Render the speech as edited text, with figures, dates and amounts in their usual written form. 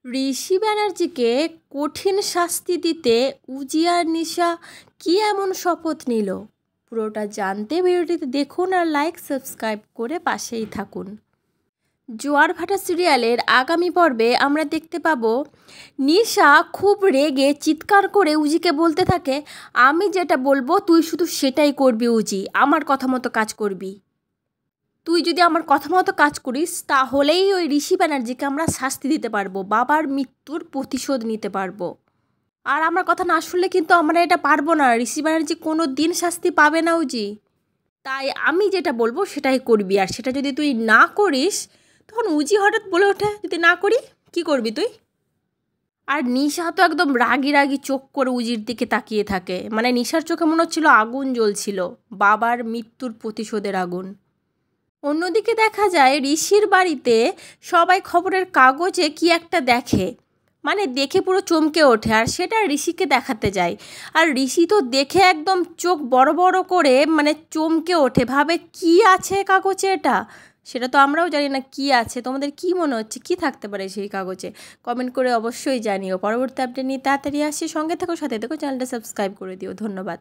ঋষি ব্যানার্জিকে কঠিন শাস্তি দিতে উজি আর নিশা কী এমন শপথ নিল? পুরোটা জানতে ভিডিওটিতে দেখুন আর লাইক সাবস্ক্রাইব করে পাশেই থাকুন। জোয়ার ভাটা সিরিয়ালের আগামী পর্বে আমরা দেখতে পাবো নিশা খুব রেগে চিৎকার করে উজিকে বলতে থাকে, আমি যেটা বলবো তুই শুধু সেটাই করবি উজি, আমার কথা মতো কাজ করবি। তুই যদি আমার কথা মতো কাজ করিস তাহলেই ওই ঋষি ব্যানার্জিকে আমরা শাস্তি দিতে পারবো, বাবার মৃত্যুর প্রতিশোধ নিতে পারবো। আর আমার কথা না শুনলে কিন্তু আমরা এটা পারবো না, ঋষি ব্যানার্জি কোনো দিন শাস্তি পাবে না উজি। তাই আমি যেটা বলবো সেটাই করবি, আর সেটা যদি তুই না করিস তখন উজি হঠাৎ বলে ওঠে, যদি না করি কি করবি তুই? আর নিশা তো একদম রাগি রাগি চোখ করে উজির দিকে তাকিয়ে থাকে, মানে নিশার চোখে মনে হচ্ছিল আগুন জ্বলছিল, বাবার মৃত্যুর প্রতিশোধের আগুন। অন্যদিকে দেখা যায় ঋষির বাড়িতে সবাই খবরের কাগজে কি একটা দেখে, মানে দেখে পুরো চমকে ওঠে আর সেটা ঋষিকে দেখাতে যায়। আর ঋষি তো দেখে একদম চোখ বড় বড় করে মানে চমকে ওঠে, ভাবে কি আছে কাগজে এটা, সেটা তো আমরাও জানি না কি আছে। তোমাদের কি মনে হচ্ছে কি থাকতে পারে সেই কাগজে? কমেন্ট করে অবশ্যই জানিও। পরবর্তী আপডেট নিয়ে তাড়াতাড়ি আসি, সঙ্গে থেকো, সাথে থেকো, চ্যানেলটা সাবস্ক্রাইব করে দিও। ধন্যবাদ।